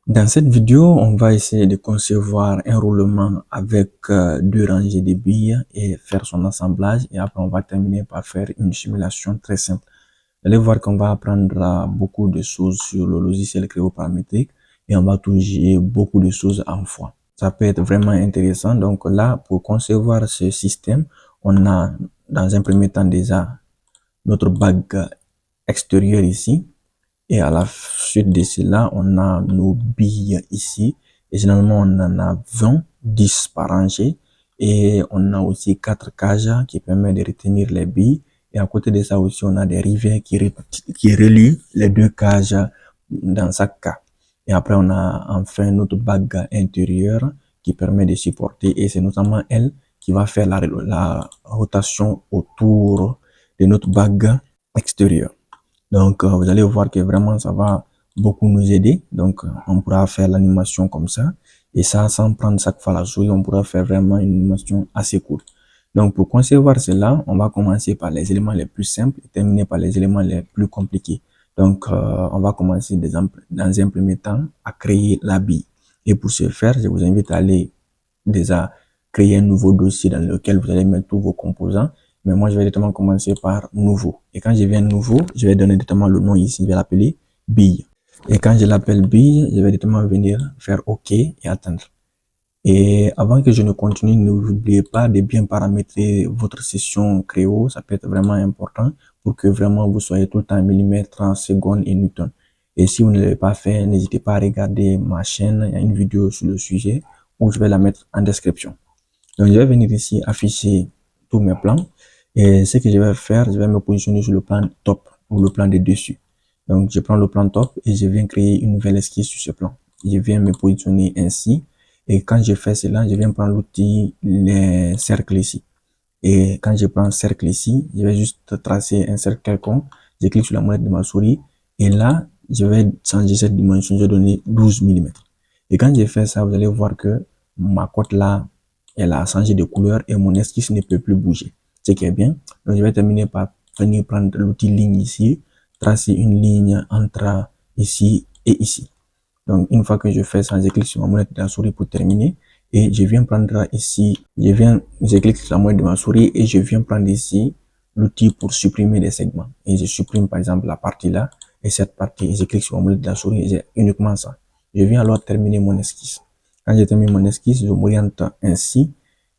Dans cette vidéo, on va essayer de concevoir un roulement avec deux rangées de billes et faire son assemblage. Et après, on va terminer par faire une simulation très simple. Vous allez voir qu'on va apprendre beaucoup de choses sur le logiciel Creo paramétrique et on va toucher beaucoup de choses en fois. Ça peut être vraiment intéressant. Donc là, pour concevoir ce système, on a dans un premier temps déjà notre bague extérieure ici. Et à la suite de cela, on a nos billes ici. Et généralement, on en a 20, 10 par rangée. Et on a aussi 4 cages qui permettent de retenir les billes. Et à côté de ça aussi, on a des rivets qui relient les deux cages dans chaque cas. Et après, on a enfin notre bague intérieure qui permet de supporter. Et c'est notamment elle qui va faire la rotation autour de notre bague extérieure. Donc, vous allez voir que vraiment, ça va beaucoup nous aider. Donc, on pourra faire l'animation comme ça. Et ça, sans prendre chaque fois la souris, on pourra faire vraiment une animation assez cool. Donc, pour concevoir cela, on va commencer par les éléments les plus simples et terminer par les éléments les plus compliqués. Donc, on va commencer dans un premier temps à créer la bille. Et pour ce faire, je vous invite à aller déjà créer un nouveau dossier dans lequel vous allez mettre tous vos composants. Mais moi, je vais directement commencer par nouveau. Et quand je viens nouveau, je vais donner directement le nom ici. Je vais l'appeler bille. Et quand je l'appelle bille, je vais directement venir faire OK et attendre. Et avant que je ne continue, n'oubliez pas de bien paramétrer votre session Creo. Ça peut être vraiment important pour que vraiment vous soyez tout le temps en millimètres, secondes et newtons. Et si vous ne l'avez pas fait, n'hésitez pas à regarder ma chaîne. Il y a une vidéo sur le sujet où je vais la mettre en description. Donc, je vais venir ici afficher tous mes plans. Et ce que je vais faire, je vais me positionner sur le plan top ou le plan de dessus. Donc, je prends le plan top et je viens créer une nouvelle esquisse sur ce plan. Je viens me positionner ainsi. Et quand je fais cela, je viens prendre l'outil les cercles ici. Et quand je prends cercle ici, je vais juste tracer un cercle quelconque. Je clique sur la molette de ma souris. Et là, je vais changer cette dimension. Je vais donner 12 mm. Et quand je fais ça, vous allez voir que ma cote là, elle a changé de couleur et mon esquisse ne peut plus bouger. Ce qui est bien. Donc, je vais terminer par venir prendre l'outil ligne ici, tracer une ligne entre ici et ici. Donc, une fois que je fais ça, je clique sur ma molette de la souris pour terminer. Et je viens prendre ici, je clique sur la molette de ma souris et je viens prendre ici l'outil pour supprimer des segments. Et je supprime par exemple la partie là et cette partie. Et je clique sur ma molette de la souris et j'ai uniquement ça. Je viens alors terminer mon esquisse. Quand j'ai terminé mon esquisse, je m'oriente ainsi.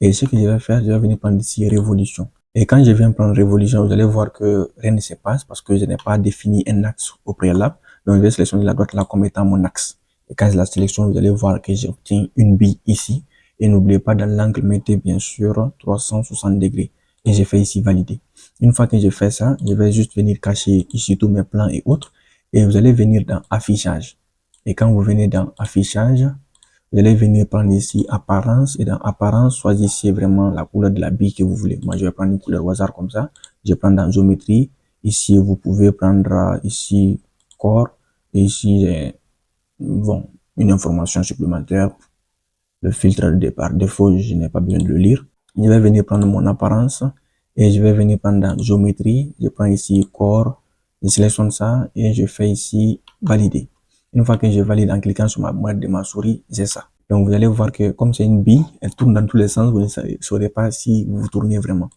Et ce que je vais faire, je vais venir prendre ici révolution. Et quand je viens prendre révolution, vous allez voir que rien ne se passe parce que je n'ai pas défini un axe au préalable. Donc, je vais sélectionner la droite là comme étant mon axe. Et quand je la sélectionne, vous allez voir que j'obtiens une bille ici. Et n'oubliez pas, dans l'angle, mettez bien sûr 360 degrés. Et je fais ici valider. Une fois que je fais ça, je vais juste venir cacher ici tous mes plans et autres. Et vous allez venir dans affichage. Et quand vous venez dans affichage, vous allez venir prendre ici apparence. Et dans apparence, choisissez vraiment la couleur de la bille que vous voulez. Moi, je vais prendre une couleur au hasard comme ça. Je prends dans géométrie. Ici, vous pouvez prendre ici corps. Et ici, bon, une information supplémentaire. Le filtre par défaut, je n'ai pas besoin de le lire. Je vais venir prendre mon apparence et je vais venir prendre dans géométrie. Je prends ici corps, je sélectionne ça et je fais ici valider. Une fois que je valide en cliquant sur ma molette de ma souris, j'ai ça. Donc vous allez voir que comme c'est une bille, elle tourne dans tous les sens, vous ne saurez pas si vous tournez vraiment.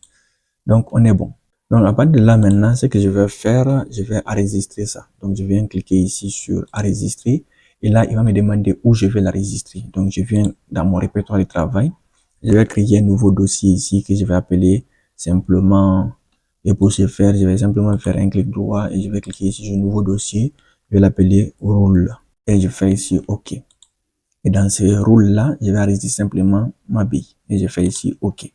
Donc on est bon. Donc à partir de là maintenant, ce que je vais faire, je vais enregistrer ça. Donc je viens cliquer ici sur enregistrer. Et là, il va me demander où je vais l'enregistrer. Donc je viens dans mon répertoire de travail. Je vais créer un nouveau dossier ici que je vais appeler simplement. Et pour ce faire, je vais simplement faire un clic droit et je vais cliquer ici sur nouveau dossier. Je vais l'appeler roule. Et je fais ici OK. Et dans ce roule-là, je vais enregistrer simplement ma bille. Et je fais ici OK.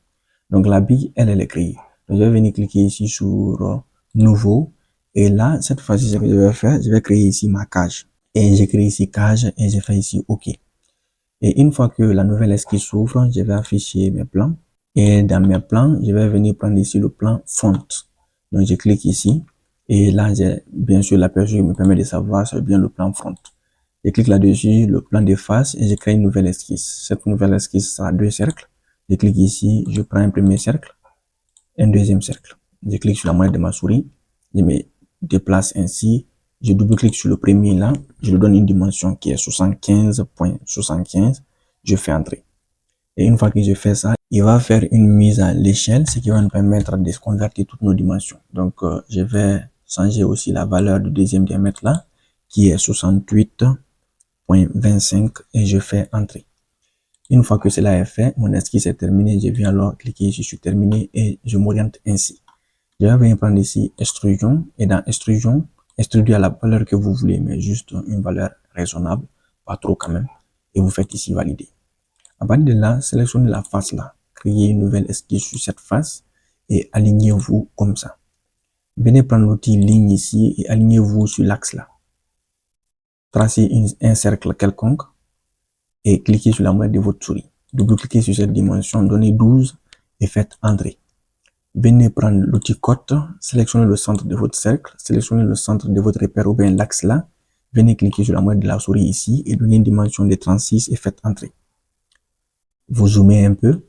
Donc la bille, elle est créée. Donc, je vais venir cliquer ici sur nouveau. Et là, cette fois-ci, ce que je vais faire, je vais créer ici ma cage. Et j'ai créé ici cage et je fais ici OK. Et une fois que la nouvelle esquisse s'ouvre, je vais afficher mes plans. Et dans mes plans, je vais venir prendre ici le plan font. Donc je clique ici. Et là, j'ai bien sûr l'aperçu qui me permet de savoir c'est bien le plan front. Je clique là-dessus, le plan de face et je crée une nouvelle esquisse. Cette nouvelle esquisse sera deux cercles. Je clique ici, je prends un premier cercle, un deuxième cercle. Je clique sur la molette de ma souris, je me déplace ainsi, je double-clique sur le premier là, je lui donne une dimension qui est 75.75, je fais entrer. Et une fois que je fais ça, il va faire une mise à l'échelle, ce qui va nous permettre de convertir toutes nos dimensions. Donc, je vais changer aussi la valeur du deuxième diamètre là, qui est 68.25 et je fais entrer. Une fois que cela est fait, mon esquisse est terminée. Je viens alors cliquer ici sur terminer et je m'oriente ainsi. Je vais venir prendre ici extrusion et dans extrusion, extruder à la valeur que vous voulez, mais juste une valeur raisonnable, pas trop quand même. Et vous faites ici valider. À partir de là, sélectionnez la face là, créez une nouvelle esquisse sur cette face et alignez-vous comme ça. Venez prendre l'outil ligne ici et alignez-vous sur l'axe là. Tracez un cercle quelconque et cliquez sur la molette de votre souris. Double-cliquez sur cette dimension, donnez 12 et faites entrer. Venez prendre l'outil cote, sélectionnez le centre de votre cercle, sélectionnez le centre de votre repère ou bien l'axe là. Venez cliquer sur la molette de la souris ici et donnez une dimension de 36 et faites entrer. Vous zoomez un peu,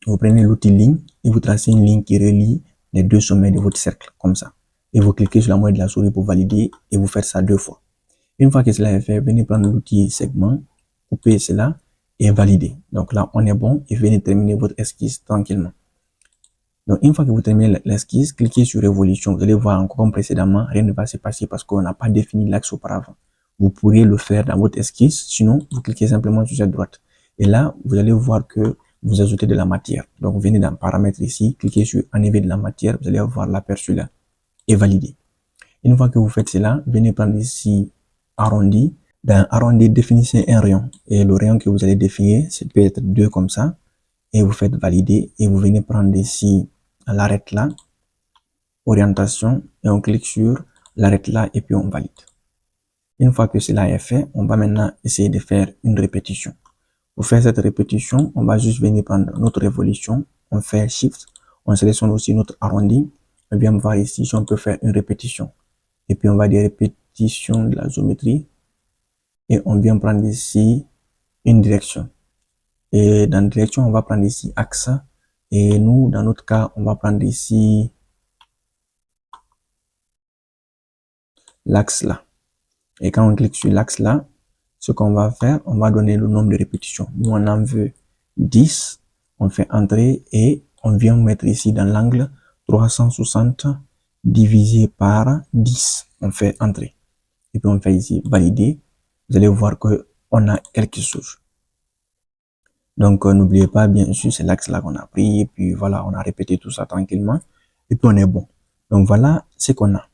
vous prenez l'outil ligne et vous tracez une ligne qui relie les deux sommets de votre cercle, comme ça. Et vous cliquez sur la molette de la souris pour valider et vous faites ça 2 fois. Une fois que cela est fait, venez prendre l'outil segment, couper cela et valider. Donc là, on est bon et venez terminer votre esquisse tranquillement. Donc, une fois que vous terminez l'esquisse, cliquez sur révolution. Vous allez voir encore comme précédemment, rien ne va se passer parce qu'on n'a pas défini l'axe auparavant. Vous pourriez le faire dans votre esquisse, sinon, vous cliquez simplement sur cette droite. Et là, vous allez voir que vous ajoutez de la matière. Donc, vous venez dans paramètres ici, cliquez sur enlever de la matière, vous allez voir l'aperçu là et valider. Une fois que vous faites cela, venez prendre ici arrondi. Dans arrondi, définissez un rayon. Et le rayon que vous allez définir, c'est peut être 2 comme ça. Et vous faites valider et vous venez prendre ici l'arrête là, orientation, et on clique sur l'arrête là et puis on valide. Une fois que cela est fait, on va maintenant essayer de faire une répétition. Pour faire cette répétition, on va juste venir prendre notre révolution, on fait Shift, on sélectionne aussi notre arrondi, et bien voir ici si on peut faire une répétition. Et puis on va dire répétition de la géométrie, et on vient prendre ici une direction. Et dans la direction, on va prendre ici axe. Et nous, dans notre cas, on va prendre ici l'axe là. Et quand on clique sur l'axe là, ce qu'on va faire, on va donner le nombre de répétitions. Nous, on en veut 10. On fait entrer et on vient mettre ici dans l'angle 360 divisé par 10. On fait entrer. Et puis on fait ici valider. Vous allez voir que on a quelque chose. Donc, n'oubliez pas, bien sûr, c'est l'axe là qu'on a pris. Et puis, voilà, on a répété tout ça tranquillement. Et puis, on est bon. Donc, voilà ce qu'on a.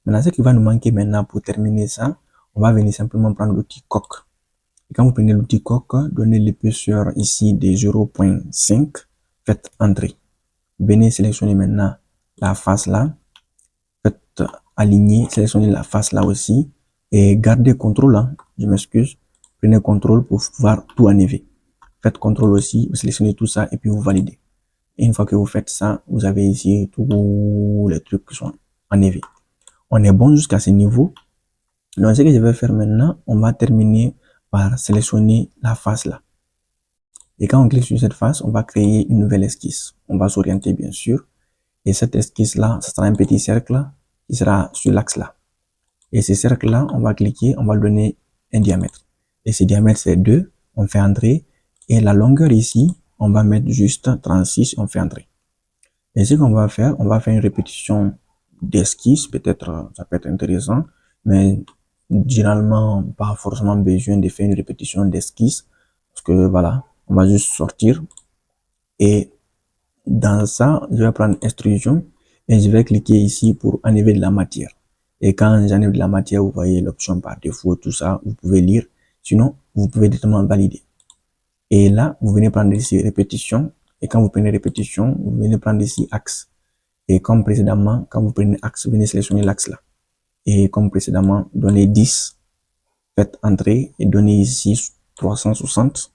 Maintenant, ce qui va nous manquer maintenant pour terminer ça, on va venir simplement prendre l'outil coque. Et quand vous prenez l'outil coque, donnez l'épaisseur ici de 0.5. Faites entrer. Venez sélectionner maintenant la face là. Faites aligner, sélectionnez la face là aussi. Et gardez contrôle, hein. Je m'excuse. Prenez contrôle pour pouvoir tout enlever. Faites contrôle aussi, vous sélectionnez tout ça et puis vous validez. Et une fois que vous faites ça, vous avez ici tous les trucs qui sont enlevés. On est bon jusqu'à ce niveau. Donc, ce que je vais faire maintenant, on va terminer par sélectionner la face là. Et quand on clique sur cette face, on va créer une nouvelle esquisse. On va s'orienter bien sûr. Et cette esquisse là, ce sera un petit cercle qui sera sur l'axe là. Et ce cercle là, on va cliquer, on va lui donner un diamètre. Et ce diamètre c'est 2, on fait entrer. Et la longueur ici, on va mettre juste 36, on fait entrer. Et ce qu'on va faire, on va faire une répétition d'esquisse, peut-être ça peut être intéressant, mais généralement pas forcément besoin de faire une répétition d'esquisse, parce que voilà, on va juste sortir. Et dans ça, je vais prendre extrusion et je vais cliquer ici pour enlever de la matière. Et quand j'enlève de la matière, vous voyez l'option par défaut, tout ça, vous pouvez lire. Sinon, vous pouvez directement valider. Et là, vous venez prendre ici répétition. Et quand vous prenez répétition, vous venez prendre ici axe. Et comme précédemment, quand vous prenez axe, vous venez sélectionner l'axe là. Et comme précédemment, donnez 10. Faites entrer et donnez ici 360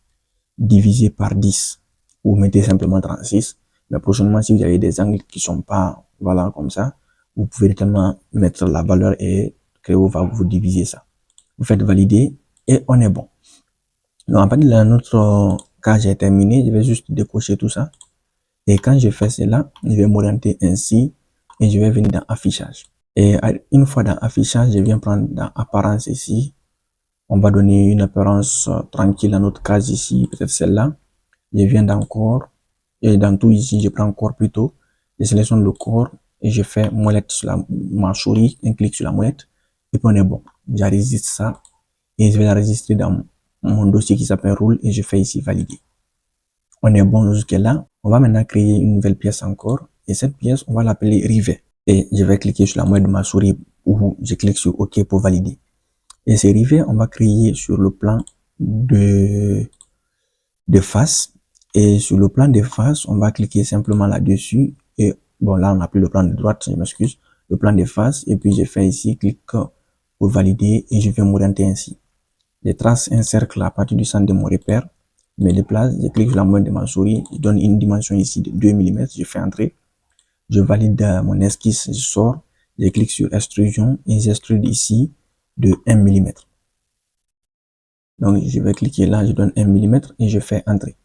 divisé par 10. Vous mettez simplement 36. Mais prochainement, si vous avez des angles qui sont pas, voilà, comme ça, vous pouvez directement mettre la valeur et Creo va vous diviser ça. Vous faites valider et on est bon. Donc, à partir de notre cas, j'ai terminé. Je vais juste décocher tout ça. Et quand je fais cela, je vais m'orienter ainsi et je vais venir dans affichage. Et une fois dans affichage, je viens prendre dans apparence ici. On va donner une apparence tranquille à notre case ici, peut-être celle-là. Je viens dans corps et dans tout ici, je prends corps plutôt. Je sélectionne le corps et je fais molette sur ma souris, un clic sur la molette et puis on est bon. J'enregistre ça et je vais l'enregistrer dans mon dossier qui s'appelle roule et je fais ici valider. On est bon jusque là. On va maintenant créer une nouvelle pièce encore et cette pièce, on va l'appeler rivet. Et je vais cliquer sur la molette de ma souris ou je clique sur OK pour valider. Et ces rivets, on va créer sur le plan de face. Et sur le plan de face, on va cliquer simplement là-dessus. Et bon, là, on n'a plus le plan de droite, je m'excuse. Le plan de face. Et puis, je fais ici, clic pour valider et je vais m'orienter ainsi. Je trace un cercle à partir du centre de mon repère. Je me déplace, je clique sur la moyenne de ma souris. Je donne une dimension ici de 2 mm. Je fais entrer. Je valide mon esquisse, je sors. Je clique sur extrusion et j'extrude ici de 1 mm. Donc, je vais cliquer là, je donne 1 mm et je fais entrer.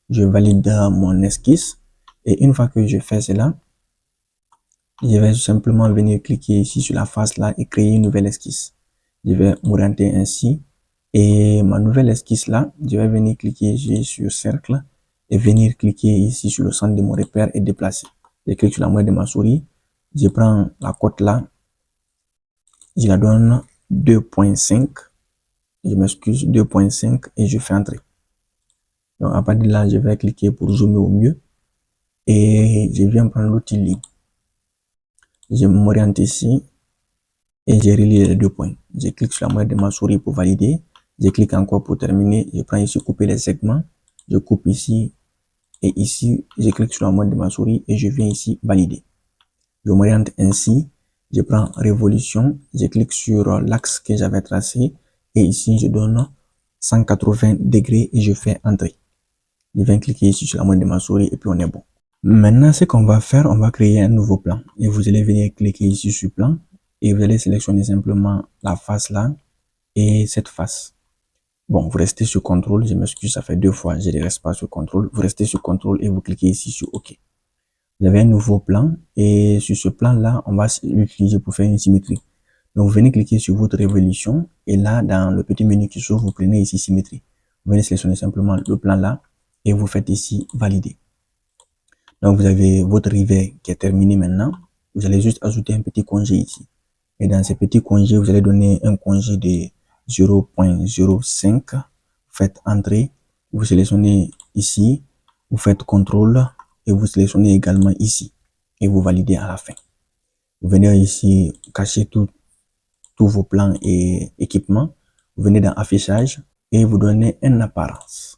Je valide mon esquisse et une fois que je fais cela, je vais simplement venir cliquer ici sur la face là et créer une nouvelle esquisse. Je vais m'orienter ainsi et ma nouvelle esquisse là, je vais venir cliquer ici sur cercle et venir cliquer ici sur le centre de mon repère et déplacer. Je clique sur la moitié de ma souris, je prends la cote là, je la donne 2.5, je m'excuse, 2.5 et je fais entrer. Donc à partir de là, je vais cliquer pour zoomer au mieux et je viens prendre l'outil ligne. Je m'oriente ici et je relie les 2 points. Je clique sur la moitié de ma souris pour valider. Je clique encore pour terminer. Je prends ici couper les segments. Je coupe ici et ici. Je clique sur la moitié de ma souris et je viens ici valider. Je m'oriente ainsi. Je prends révolution. Je clique sur l'axe que j'avais tracé et ici je donne 180 degrés et je fais entrer. Je viens cliquer ici sur la moitié de ma souris et puis on est bon. Maintenant, ce qu'on va faire, on va créer un nouveau plan. Et vous allez venir cliquer ici sur plan. Et vous allez sélectionner simplement la face là et cette face. Bon, vous restez sur contrôle. Je m'excuse, ça fait 2 fois. Je ne reste pas sur contrôle. Vous restez sur contrôle et vous cliquez ici sur OK. Vous avez un nouveau plan. Et sur ce plan là, on va l'utiliser pour faire une symétrie. Donc, vous venez cliquer sur votre révolution. Et là, dans le petit menu qui s'ouvre, vous prenez ici symétrie. Vous venez sélectionner simplement le plan là. Et vous faites ici valider. Donc, vous avez votre rivet qui est terminé maintenant. Vous allez juste ajouter un petit congé ici. Et dans ce petit congé, vous allez donner un congé de 0.05. Vous faites entrer. Vous sélectionnez ici. Vous faites contrôle. Et vous sélectionnez également ici. Et vous validez à la fin. Vous venez ici cacher tous vos plans et équipements. Vous venez dans affichage. Et vous donnez une apparence.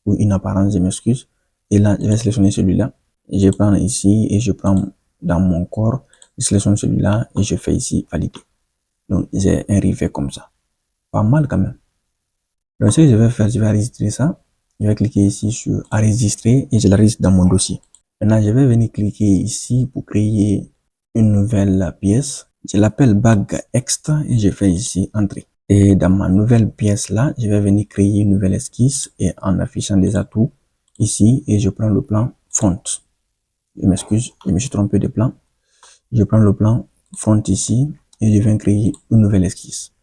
Ou une apparence, je m'excuse. Et là, je vais sélectionner celui-là. Je prends ici et je prends dans mon corps, je sélectionne celui-là et je fais ici valider. Donc j'ai un rivet comme ça. Pas mal quand même. Donc ce que je vais faire, je vais enregistrer ça. Je vais cliquer ici sur enregistrer et je l'enregistre dans mon dossier. Maintenant, je vais venir cliquer ici pour créer une nouvelle pièce. Je l'appelle bague extra et je fais ici entrer. Et dans ma nouvelle pièce là, je vais venir créer une nouvelle esquisse et en affichant des atouts ici et je prends le plan front. Je m'excuse, je me suis trompé de plan. Je prends le plan front ici et je viens créer une nouvelle esquisse.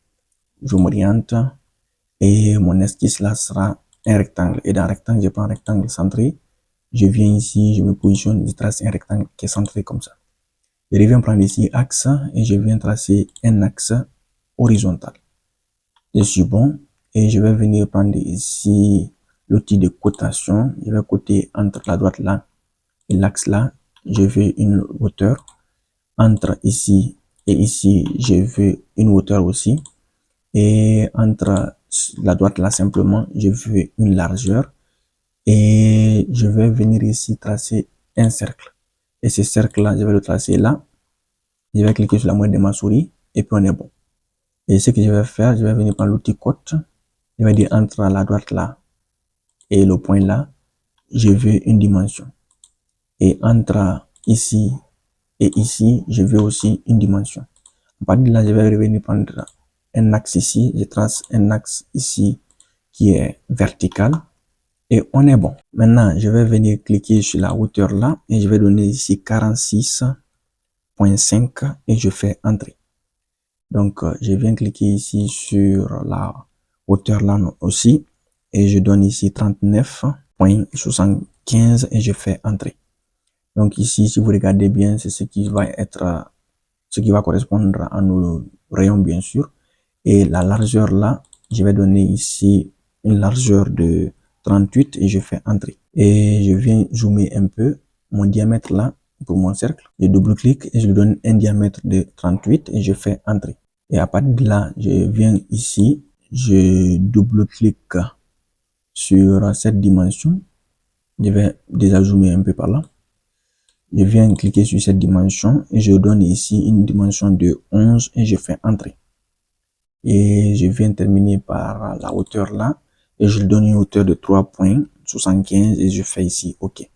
Je m'oriente et mon esquisse là sera un rectangle. Et dans le rectangle, je prends un rectangle centré. Je viens ici, je me positionne, je trace un rectangle qui est centré comme ça. Je viens prendre ici axe et je viens tracer un axe horizontal. Je suis bon et je vais venir prendre ici l'outil de cotation. Je vais coter entre la droite là et l'axe là. Je veux une hauteur. Entre ici et ici, je veux une hauteur aussi. Et entre la droite là, simplement, je veux une largeur. Et je vais venir ici tracer un cercle. Et ce cercle là, je vais le tracer là. Je vais cliquer sur la moitié de ma souris et puis on est bon. Et ce que je vais faire, je vais venir prendre l'outil cote. Je vais dire entre la droite là et le point là, je veux une dimension. Et entre ici et ici, je veux aussi une dimension. À partir de là, je vais revenir prendre un axe ici. Je trace un axe ici qui est vertical. Et on est bon. Maintenant, je vais venir cliquer sur la hauteur là. Et je vais donner ici 46 1.5 et je fais entrer. Donc, je viens cliquer ici sur la hauteur là aussi et je donne ici 39.75 et je fais entrer. Donc ici, si vous regardez bien, c'est ce qui va être, ce qui va correspondre à nos rayons bien sûr. Et la largeur là, je vais donner ici une largeur de 38 et je fais entrer. Et je viens zoomer un peu mon diamètre là pour mon cercle. Je double-clique et je lui donne un diamètre de 38 et je fais entrer. Et à partir de là, je viens ici, je double-clique sur cette dimension. Je vais déjà zoomer un peu par là. Je viens cliquer sur cette dimension et je donne ici une dimension de 11 et je fais entrer. Et je viens terminer par la hauteur là et je lui donne une hauteur de 3.75 et je fais ici OK.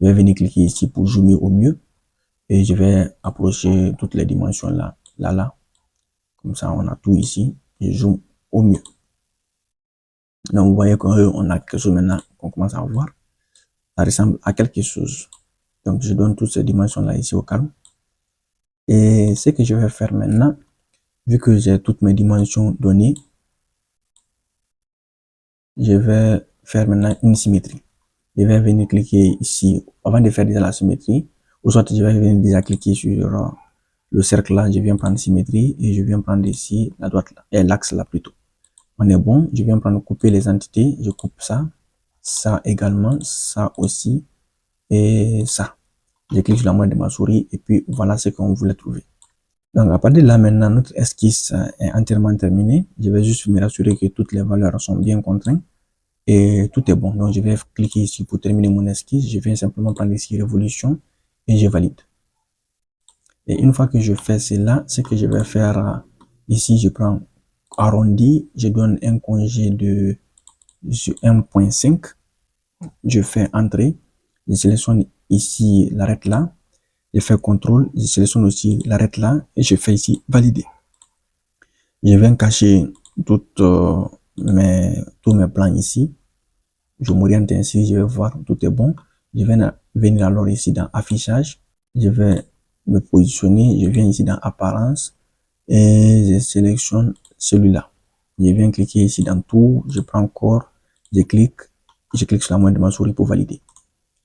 Je vais venir cliquer ici pour zoomer au mieux et je vais approcher toutes les dimensions là. Comme ça, on a tout ici. Je zoome au mieux. Donc, vous voyez qu'on a quelque chose maintenant qu'on commence à voir. Ça ressemble à quelque chose. Donc, je donne toutes ces dimensions-là ici au calme. Et ce que je vais faire maintenant, vu que j'ai toutes mes dimensions données, je vais faire maintenant une symétrie. Je vais venir cliquer ici, avant de faire déjà la symétrie, ou soit je vais venir déjà cliquer sur le cercle là, je viens prendre symétrie et je viens prendre ici la droite là, et l'axe là plutôt. On est bon, je viens prendre couper les entités, je coupe ça également, ça aussi, et ça. Je clique sur la moitié de ma souris et puis voilà ce qu'on voulait trouver. Donc à partir de là maintenant, notre esquisse est entièrement terminée. Je vais juste me rassurer que toutes les valeurs sont bien contraintes et tout est bon. Donc je vais cliquer ici pour terminer mon esquisse. Je viens simplement prendre ici révolution et je valide. Et une fois que je fais cela, ce que je vais faire ici, je prends arrondi, je donne un congé de 1.5, je fais entrer, je sélectionne ici l'arrêt là, je fais contrôle, je sélectionne aussi l'arrêt là et je fais ici valider. Je viens cacher tous mes plans ici. Je m'oriente ainsi, je vais voir tout est bon. Je vais venir alors ici dans affichage. Je vais me positionner, je viens ici dans apparence et je sélectionne celui-là. Je viens cliquer ici dans tout, je prends corps, je clique sur la moitié de ma souris pour valider.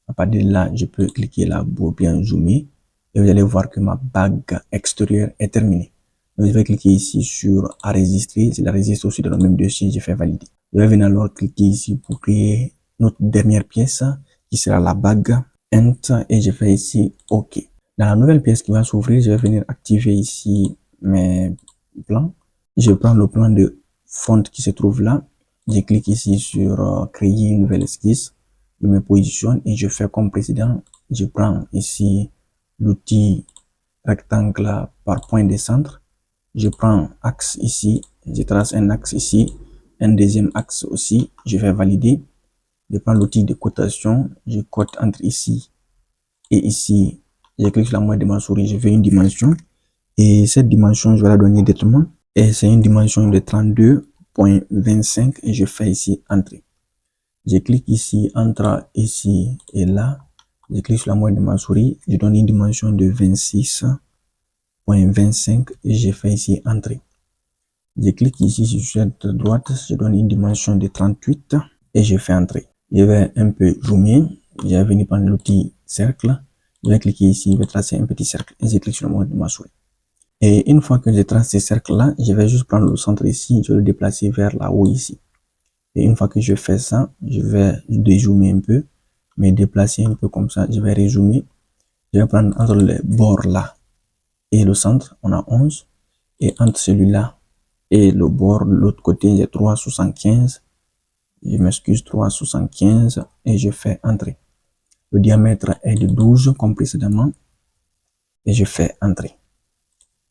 À partir de là, je peux cliquer là pour bien zoomer et vous allez voir que ma bague extérieure est terminée. Donc, je vais cliquer ici sur enregistrer. C'est la registre aussi dans le même dossier, je fais valider. Je vais venir alors cliquer ici pour créer notre dernière pièce qui sera la bague Ent et je fais ici OK. Dans la nouvelle pièce qui va s'ouvrir, je vais venir activer ici mes plans. Je prends le plan de fond qui se trouve là. Je clique ici sur créer une nouvelle esquisse. Je me positionne et je fais comme précédent. Je prends ici l'outil rectangle par point de centre. Je prends axe ici. Je trace un axe ici. Un deuxième axe aussi. Je vais valider. Je prends l'outil de cotation. Je cote entre ici et ici. Je clique sur la moitié de ma souris. Je fais une dimension. Et cette dimension, je vais la donner directement. Et c'est une dimension de 32.25 et je fais ici entrer. Je clique ici entre ici et là. Je clique sur la moitié de ma souris. Je donne une dimension de 26.25 et je fais ici entrer. Je clique ici sur cette droite. Je donne une dimension de 38 et je fais entrer. Je vais un peu zoomer. Je vais venir prendre l'outil cercle. Je vais cliquer ici. Je vais tracer un petit cercle et je clique sur la moitié de ma souris. Et une fois que je trace ces cercles-là, je vais juste prendre le centre ici, je vais le déplacer vers là-haut ici. Et une fois que je fais ça, je vais dézoomer un peu, mais déplacer un peu comme ça, je vais rezoomer. Je vais prendre entre les bords là et le centre, on a 11. Et entre celui-là et le bord de l'autre côté, j'ai 3,75. Je m'excuse, 3,75 et je fais entrer. Le diamètre est de 12 comme précédemment et je fais entrer.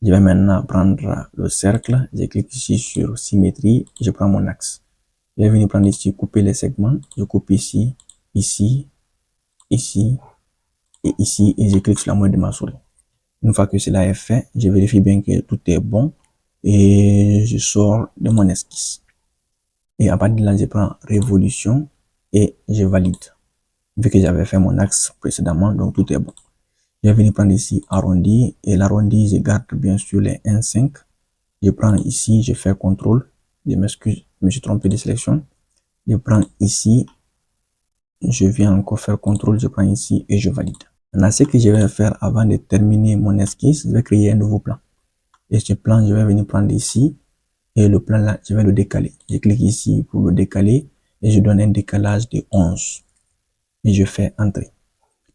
Je vais maintenant prendre le cercle, je clique ici sur symétrie, je prends mon axe. Je vais venir prendre ici, couper les segments, je coupe ici, ici, ici et ici et je clique sur la moitié de ma souris. Une fois que cela est fait, je vérifie bien que tout est bon et je sors de mon esquisse. Et à partir de là, je prends révolution et je valide. Vu que j'avais fait mon axe précédemment, donc tout est bon. Je vais venir prendre ici arrondi et l'arrondi, je garde bien sûr les 1,5. Je prends ici, je fais contrôle. Je m'excuse, je me suis trompé de sélection. Je prends ici, je viens encore faire contrôle, je prends ici et je valide. Maintenant, ce que je vais faire avant de terminer mon esquisse, je vais créer un nouveau plan. Et ce plan, je vais venir prendre ici et le plan là, je vais le décaler. Je clique ici pour le décaler et je donne un décalage de 11 et je fais entrer.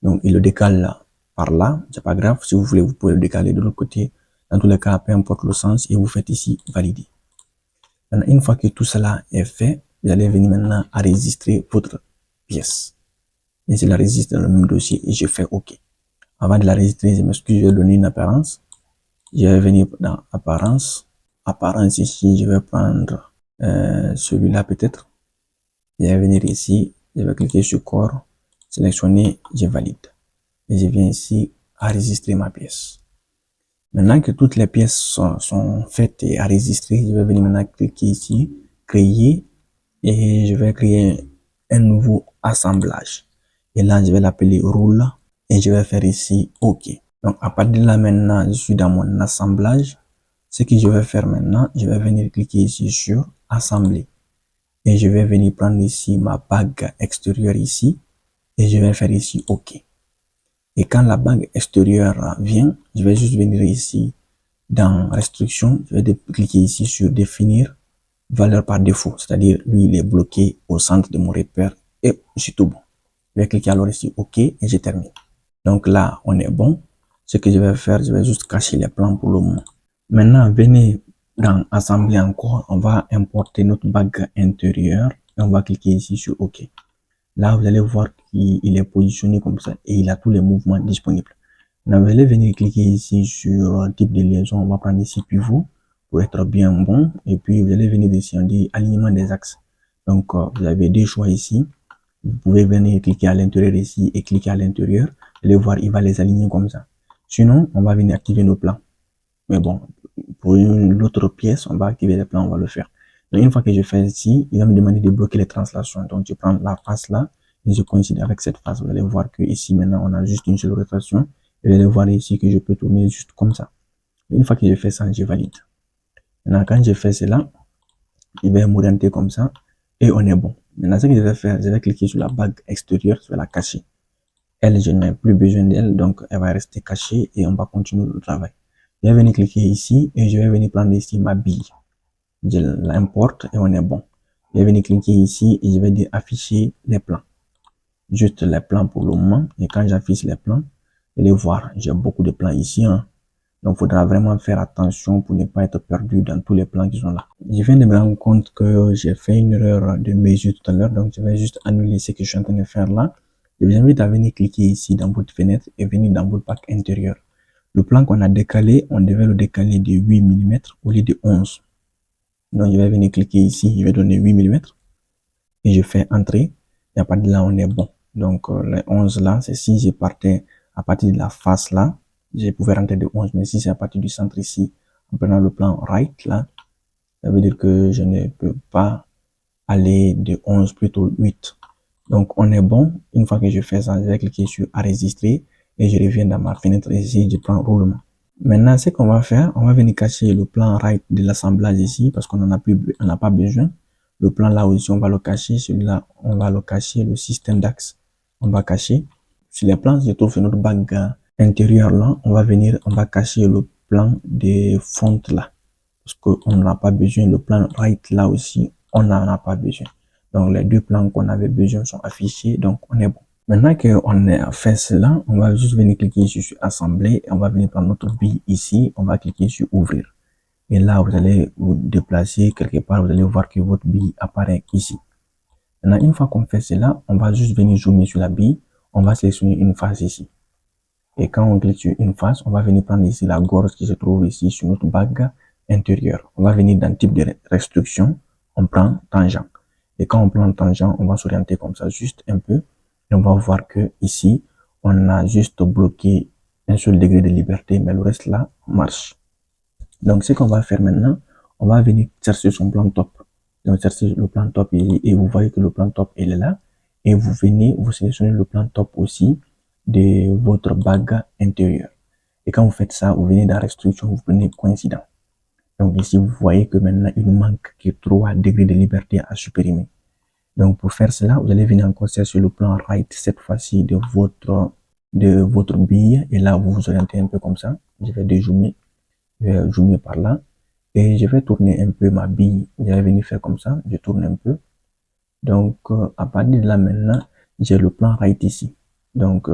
Donc, il le décale là, par là, c'est pas grave. Si vous voulez, vous pouvez le décaler de l'autre côté. Dans tous les cas, peu importe le sens et vous faites ici valider. Maintenant, une fois que tout cela est fait, vous allez venir maintenant à enregistrer votre pièce. Et je la registre dans le même dossier et je fais OK. Avant de la enregistrer, je m'excuse, je vais donner une apparence. Je vais venir dans apparence. Apparence ici, je vais prendre celui-là peut-être. Je vais venir ici, je vais cliquer sur corps, sélectionner, je valide. Et je viens ici à enregistrer ma pièce. Maintenant que toutes les pièces sont faites et enregistrées, je vais venir maintenant cliquer ici, créer, et je vais créer un nouveau assemblage. Et là, je vais l'appeler roule et je vais faire ici OK. Donc, à partir de là, maintenant, je suis dans mon assemblage. Ce que je vais faire maintenant, je vais venir cliquer ici sur assembler. Et je vais venir prendre ici ma bague extérieure ici. Et je vais faire ici OK. Et quand la bague extérieure vient, je vais juste venir ici dans restriction. Je vais cliquer ici sur définir valeur par défaut. C'est-à-dire, lui, il est bloqué au centre de mon repère. Et je suis tout bon. Je vais cliquer alors ici OK et je termine. Donc là, on est bon. Ce que je vais faire, je vais juste cacher les plans pour le moment. Maintenant, venez dans assembler encore. On va importer notre bague intérieure et on va cliquer ici sur OK. Là, vous allez voir qu'il est positionné comme ça et il a tous les mouvements disponibles. Maintenant, vous allez venir cliquer ici sur type de liaison. On va prendre ici pivot pour être bien bon. Et puis, vous allez venir ici, on dit alignement des axes. Donc, vous avez deux choix ici. Vous pouvez venir cliquer à l'intérieur ici et cliquer à l'intérieur. Vous allez voir, il va les aligner comme ça. Sinon, on va venir activer nos plans. Mais bon, pour l'autre pièce, on va activer les plans, on va le faire. Donc, une fois que je fais ici, il va me demander de bloquer les translations. Donc, je prends la face là et je coïncide avec cette face. Vous allez voir que ici, maintenant, on a juste une seule rotation. Et vous allez voir ici que je peux tourner juste comme ça. Une fois que je fais ça, je valide. Maintenant, quand je fais cela, il va m'orienter comme ça et on est bon. Maintenant, ce que je vais faire, je vais cliquer sur la bague extérieure, je vais la cacher. Elle, je n'ai plus besoin d'elle, donc elle va rester cachée et on va continuer le travail. Je vais venir cliquer ici et je vais venir prendre ici ma bille. Je l'importe et on est bon. Je vais venir cliquer ici et je vais dire afficher les plans. Juste les plans pour le moment. Et quand j'affiche les plans, vous allez voir, j'ai beaucoup de plans ici. Donc, il faudra vraiment faire attention pour ne pas être perdu dans tous les plans qui sont là. Je viens de me rendre compte que j'ai fait une erreur de mesure tout à l'heure. Donc, je vais juste annuler ce que je suis en train de faire là. Je vous invite à venir cliquer ici dans votre fenêtre et venir dans votre pack intérieur. Le plan qu'on a décalé, on devait le décaler de 8 mm au lieu de 11. Donc, je vais venir cliquer ici, je vais donner 8 mm et je fais entrer. Et à partir de là, on est bon. Donc, les 11 là, c'est si je partais à partir de la face là, je pouvais rentrer de 11, mais si c'est à partir du centre ici, en prenant le plan right là, ça veut dire que je ne peux pas aller de 11, plutôt 8. Donc, on est bon. Une fois que je fais ça, je vais cliquer sur enregistrer et je reviens dans ma fenêtre ici, je prends roulement. Maintenant, ce qu'on va faire, on va venir cacher le plan right de l'assemblage ici parce qu'on n'a pas besoin. Le plan là aussi, on va le cacher. Celui-là, on va le cacher. Le système d'axe, on va cacher. Sur les plans, je trouve notre bague intérieure là, on va cacher le plan de fonte là parce qu'on n'a pas besoin. Le plan right là aussi, on n'en a pas besoin. Donc, les deux plans qu'on avait besoin sont affichés, donc on est bon. Maintenant qu'on a fait cela, on va juste venir cliquer sur assembler et on va venir prendre notre bille ici, on va cliquer sur ouvrir. Et là, vous allez vous déplacer quelque part, vous allez voir que votre bille apparaît ici. Maintenant, une fois qu'on fait cela, on va juste venir zoomer sur la bille, on va sélectionner une face ici. Et quand on clique sur une face, on va venir prendre ici la gorge qui se trouve ici sur notre bague intérieure. On va venir dans type de restriction, on prend tangent. Et quand on prend tangent, on va s'orienter comme ça juste un peu. Et on va voir que ici, on a juste bloqué un seul degré de liberté, mais le reste là marche. Donc, ce qu'on va faire maintenant, on va venir chercher son plan top. Donc, chercher le plan top et vous voyez que le plan top, il est là. Et vous venez, vous sélectionnez le plan top aussi. de votre bague intérieure. Et quand vous faites ça, vous venez dans restriction, vous prenez coïncident. Donc ici, vous voyez que maintenant, il nous manque que 3 degrés de liberté à supprimer. Donc pour faire cela, vous allez venir encore sur le plan right, cette fois-ci de votre bille. Et là, vous vous orientez un peu comme ça. Je vais dézoomer, je vais zoomer par là. Et je vais tourner un peu ma bille. Je vais venir faire comme ça, je tourne un peu. Donc à partir de là maintenant, j'ai le plan right ici. Donc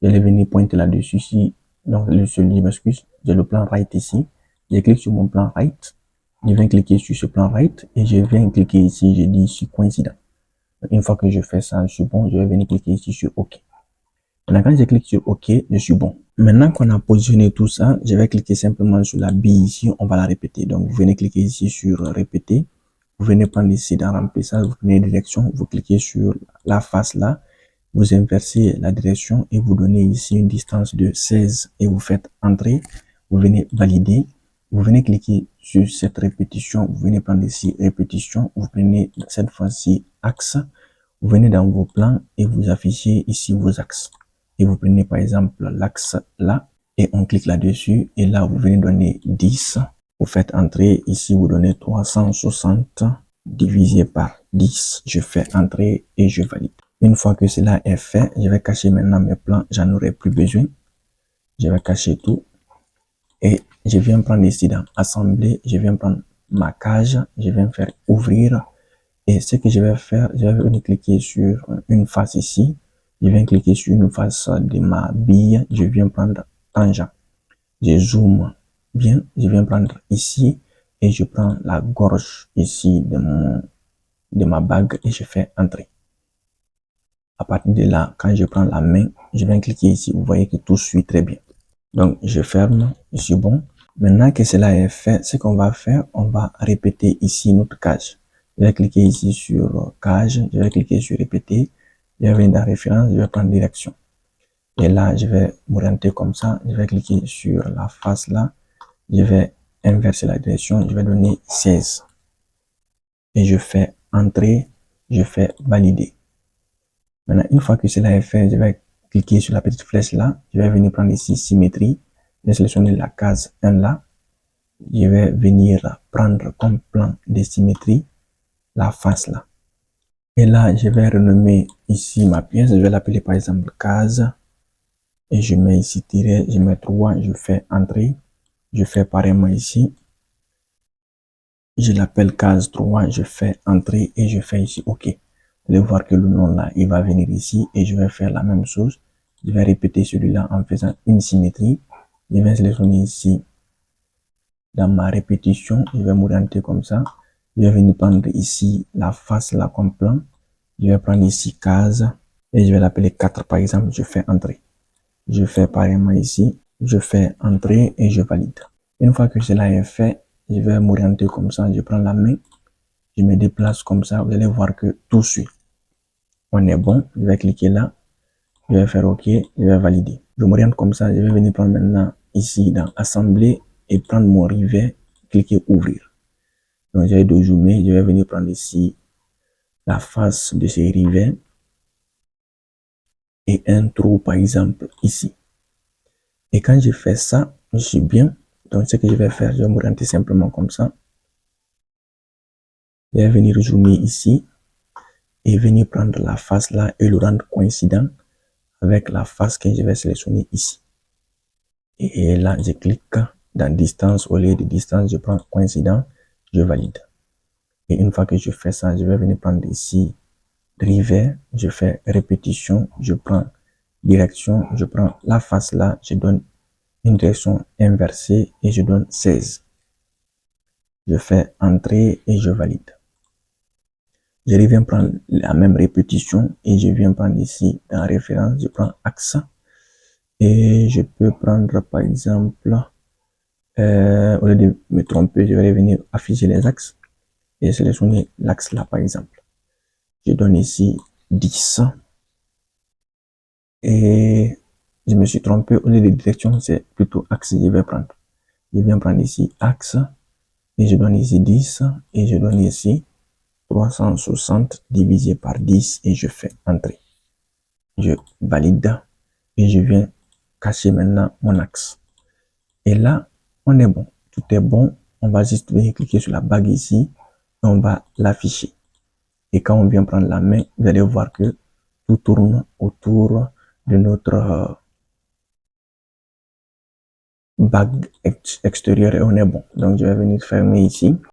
je vais venir pointer là-dessus ici. Donc je m'excuse, j'ai le plan right ici. Je clique sur mon plan right. Je viens cliquer sur ce plan right et je viens cliquer ici, je dis ici coïncident. Une fois que je fais ça, je suis bon, je vais venir cliquer ici sur OK. Maintenant, quand je clique sur OK, je suis bon. Maintenant qu'on a positionné tout ça, je vais cliquer simplement sur la bille ici, on va la répéter. Donc, vous venez cliquer ici sur répéter. Vous venez prendre ici dans remplissage, vous prenez direction, vous cliquez sur la face là, vous inversez la direction et vous donnez ici une distance de 16 et vous faites entrer. Vous venez valider. Vous venez cliquer sur cette répétition. Vous venez prendre ici répétition. Vous prenez cette fois-ci axe. Vous venez dans vos plans et vous affichez ici vos axes. Et vous prenez par exemple l'axe là et on clique là-dessus. Et là, vous venez donner 10. Vous faites entrer. Ici, vous donnez 360 divisé par 10. Je fais entrer et je valide. Une fois que cela est fait, je vais cacher maintenant mes plans. J'en aurai plus besoin. Je vais cacher tout. Et je viens prendre ici dans assembler. Je viens prendre ma cage. Je viens faire ouvrir. Et ce que je vais faire, je vais venir cliquer sur une face ici. Je viens cliquer sur une face de ma bille. Je viens prendre tangent. Je zoome bien. Je viens prendre ici. Et je prends la gorge ici de ma bague et je fais entrer. À partir de là, quand je prends la main, je viens cliquer ici. Vous voyez que tout suit très bien. Donc, je ferme. Je suis bon. Maintenant que cela est fait, ce qu'on va faire, on va répéter ici notre cage. Je vais cliquer ici sur cage. Je vais cliquer sur répéter. Je vais venir dans référence. Je vais prendre direction. Et là, je vais m'orienter comme ça. Je vais cliquer sur la face là. Je vais inverser la direction. Je vais donner 16. Et je fais entrer. Je fais valider. Maintenant, une fois que cela est fait, je vais cliquer sur la petite flèche là. Je vais venir prendre ici symétrie. Je vais sélectionner la case 1 là. Je vais venir prendre comme plan de symétrie la face là. Et là, je vais renommer ici ma pièce. Je vais l'appeler par exemple case. Et je mets ici tiret. Je mets 3. Je fais entrer. Je fais pareillement ici. Je l'appelle case 3. Je fais entrer et je fais ici OK. Vous allez voir que le nom là, il va venir ici et je vais faire la même chose. Je vais répéter celui-là en faisant une symétrie. Je vais sélectionner ici dans ma répétition. Je vais m'orienter comme ça. Je vais venir prendre ici la face là comme plan. Je vais prendre ici case et je vais l'appeler 4 par exemple. Je fais entrer. Je fais pareillement ici. Je fais entrer et je valide. Une fois que cela est fait, je vais m'orienter comme ça. Je prends la main. Je me déplace comme ça. Vous allez voir que tout suit. On est bon, je vais cliquer là, je vais faire OK, je vais valider. Je m'oriente comme ça, je vais venir prendre maintenant ici dans Assembler et prendre mon rivet, cliquer Ouvrir. Donc je vais dézoomer, je vais venir prendre ici la face de ces rivets et un trou par exemple ici. Et quand je fais ça, je suis bien. Donc ce que je vais faire, je vais m'orienter simplement comme ça. Je vais venir zoomer ici et venir prendre la face là et le rendre coïncident avec la face que je vais sélectionner ici. Et là, je clique dans distance. Au lieu de distance, je prends coïncident, je valide. Et une fois que je fais ça, je vais venir prendre ici rivet, je fais répétition, je prends direction, je prends la face là, je donne une direction inversée et je donne 16. Je fais entrer et je valide. Je reviens prendre la même répétition et je viens prendre ici dans référence, je prends axe et je peux prendre par exemple, au lieu de me tromper, je vais venir afficher les axes et sélectionner l'axe là par exemple. Je donne ici 10 et je me suis trompé, au lieu de direction, c'est plutôt axe, je vais prendre. Je viens prendre ici axe et je donne ici 10 et je donne ici 360 divisé par 10 et je fais entrer. Je valide. et je viens cacher maintenant mon axe. Et là, on est bon. Tout est bon. On va juste venir cliquer sur la bague ici et on va l'afficher. Et quand on vient prendre la main, vous allez voir que tout tourne autour de notre bague extérieure et on est bon. Donc, je vais venir fermer ici.